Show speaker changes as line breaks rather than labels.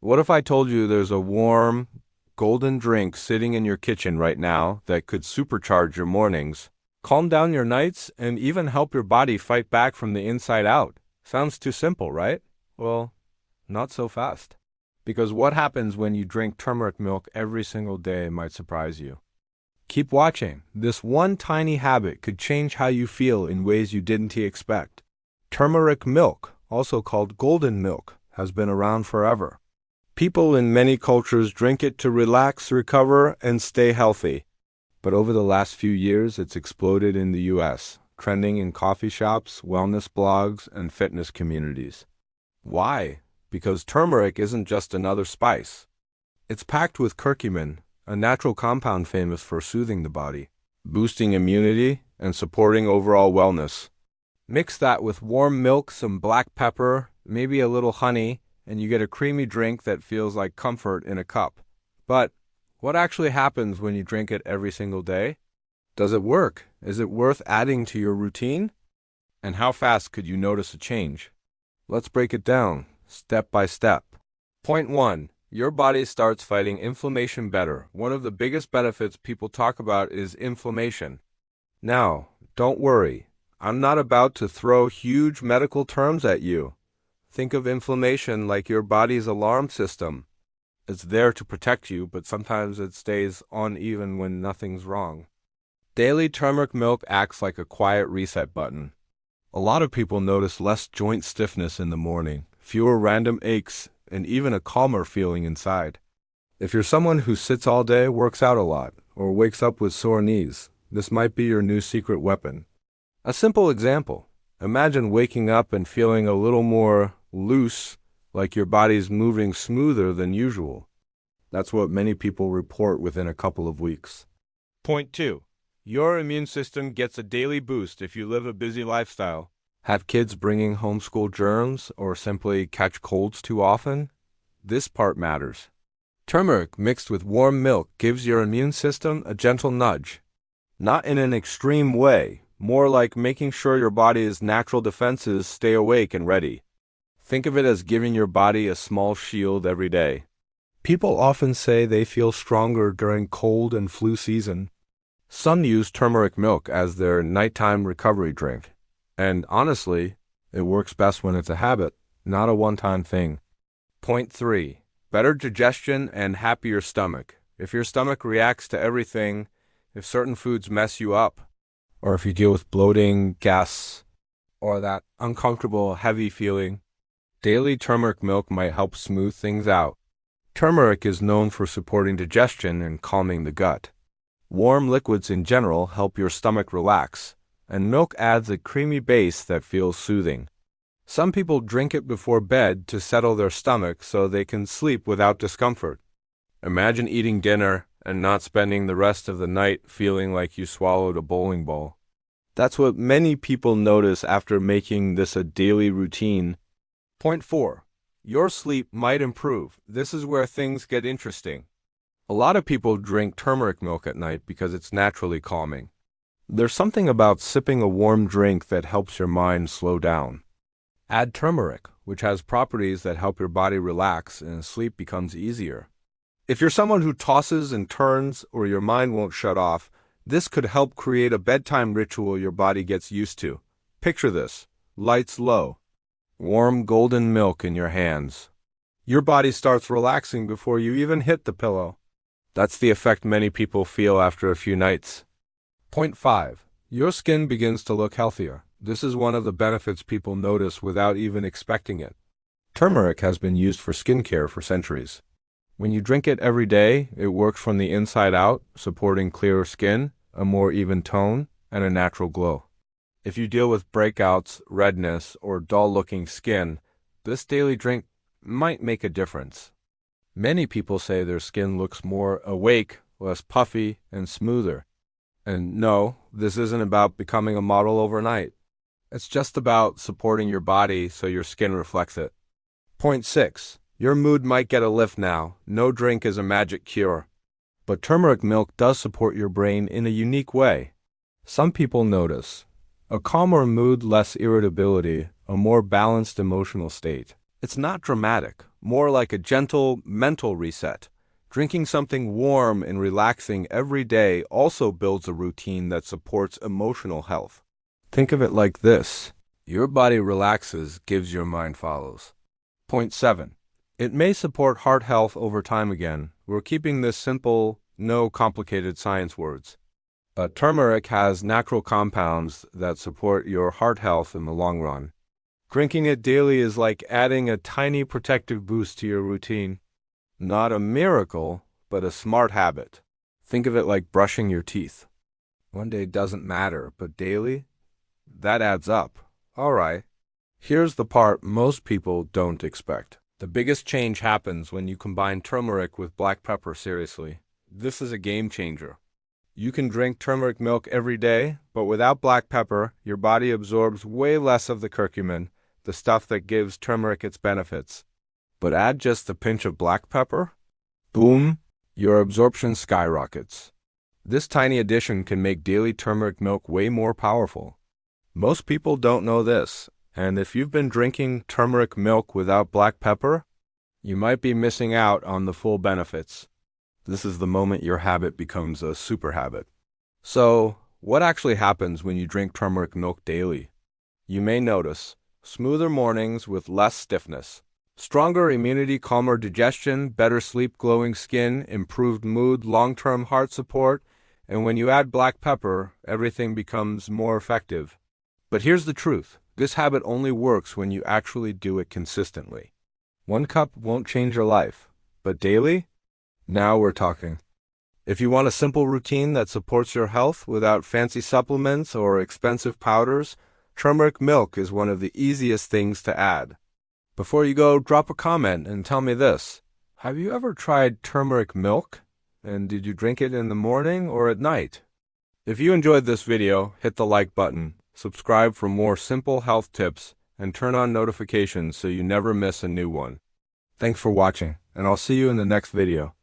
What if I told you there's a warm, golden drink sitting in your kitchen right now that could supercharge your mornings, calm down your nights, and even help your body fight back from the inside out? Sounds too simple, right? Well, not so fast. Because what happens when you drink turmeric milk every single day might surprise you. Keep watching. This one tiny habit could change how you feel in ways you didn't expect. Turmeric milk, also called golden milk, has been around forever. People in many cultures drink it to relax, recover, and stay healthy. But over the last few years, it's exploded in the US, trending in coffee shops, wellness blogs, and fitness communities. Why? Because turmeric isn't just another spice. It's packed with curcumin, a natural compound famous for soothing the body, boosting immunity, and supporting overall wellness. Mix that with warm milk, some black pepper, maybe a little honey, and you get a creamy drink that feels like comfort in a cup. But what actually happens when you drink it every single day? Does it work? Is it worth adding to your routine? And how fast could you notice a change? Let's break it down, step by step. Point 1. Your body starts fighting inflammation better. One of the biggest benefits people talk about is inflammation. Now, don't worry. I'm not about to throw huge medical terms at you. Think of inflammation like your body's alarm system. It's there to protect you, but sometimes it stays on even when nothing's wrong. Daily turmeric milk acts like a quiet reset button. A lot of people notice less joint stiffness in the morning, fewer random aches, and even a calmer feeling inside. If you're someone who sits all day, works out a lot, or wakes up with sore knees, this might be your new secret weapon. A simple example. Imagine waking up and feeling a little more loose, like your body's moving smoother than usual. That's what many people report within a couple of weeks. Point 2. Your immune system gets a daily boost if you live a busy lifestyle. Have kids bringing home school germs or simply catch colds too often? This part matters. Turmeric mixed with warm milk gives your immune system a gentle nudge. Not in an extreme way, more like making sure your body's natural defenses stay awake and ready. Think of it as giving your body a small shield every day. People often say they feel stronger during cold and flu season. Some use turmeric milk as their nighttime recovery drink. And honestly, it works best when it's a habit, not a one-time thing. Point 3. Better digestion and happier stomach. If your stomach reacts to everything, if certain foods mess you up, or if you deal with bloating, gas, or that uncomfortable, heavy feeling, daily turmeric milk might help smooth things out. Turmeric is known for supporting digestion and calming the gut. Warm liquids in general help your stomach relax, and milk adds a creamy base that feels soothing. Some people drink it before bed to settle their stomach so they can sleep without discomfort. Imagine eating dinner and not spending the rest of the night feeling like you swallowed a bowling ball. That's what many people notice after making this a daily routine. Point 4. Your sleep might improve. This is where things get interesting. A lot of people drink turmeric milk at night because it's naturally calming. There's something about sipping a warm drink that helps your mind slow down. Add turmeric, which has properties that help your body relax and sleep becomes easier. If you're someone who tosses and turns or your mind won't shut off, this could help create a bedtime ritual your body gets used to. Picture this. Lights low. Warm golden milk in your hands. Your body starts relaxing before you even hit the pillow. That's the effect many people feel after a few nights. Point 5. Your skin begins to look healthier. This is one of the benefits people notice without even expecting it. Turmeric has been used for skincare for centuries. When you drink it every day, it works from the inside out, supporting clearer skin, a more even tone, and a natural glow. If you deal with breakouts, redness, or dull-looking skin, this daily drink might make a difference. Many people say their skin looks more awake, less puffy, and smoother. And no, this isn't about becoming a model overnight. It's just about supporting your body so your skin reflects it. Point 6. Your mood might get a lift now. No drink is a magic cure. But turmeric milk does support your brain in a unique way. Some people notice a calmer mood, less irritability, a more balanced emotional state. It's not dramatic, more like a gentle mental reset. Drinking something warm and relaxing every day also builds a routine that supports emotional health. Think of it like this. Your body relaxes, gives your mind follows. Point 7. It may support heart health over time again. We're keeping this simple, no complicated science words. Turmeric has natural compounds that support your heart health in the long run. Drinking it daily is like adding a tiny protective boost to your routine. Not a miracle, but a smart habit. Think of it like brushing your teeth. One day doesn't matter, but daily? That adds up. All right. Here's the part most people don't expect. The biggest change happens when you combine turmeric with black pepper seriously. This is a game changer. You can drink turmeric milk every day, but without black pepper, your body absorbs way less of the curcumin, the stuff that gives turmeric its benefits. But add just a pinch of black pepper, boom, your absorption skyrockets. This tiny addition can make daily turmeric milk way more powerful. Most people don't know this, and if you've been drinking turmeric milk without black pepper, you might be missing out on the full benefits. This is the moment your habit becomes a super habit. So, what actually happens when you drink turmeric milk daily? You may notice smoother mornings with less stiffness, stronger immunity, calmer digestion, better sleep, glowing skin, improved mood, long-term heart support, and when you add black pepper, everything becomes more effective. But here's the truth. This habit only works when you actually do it consistently. 1 cup won't change your life, but daily? Now we're talking. If you want a simple routine that supports your health without fancy supplements or expensive powders, turmeric milk is one of the easiest things to add. Before you go, drop a comment and tell me this. Have you ever tried turmeric milk? And did you drink it in the morning or at night? If you enjoyed this video, hit the like button, subscribe for more simple health tips, and turn on notifications so you never miss a new one. Thanks for watching, and I'll see you in the next video.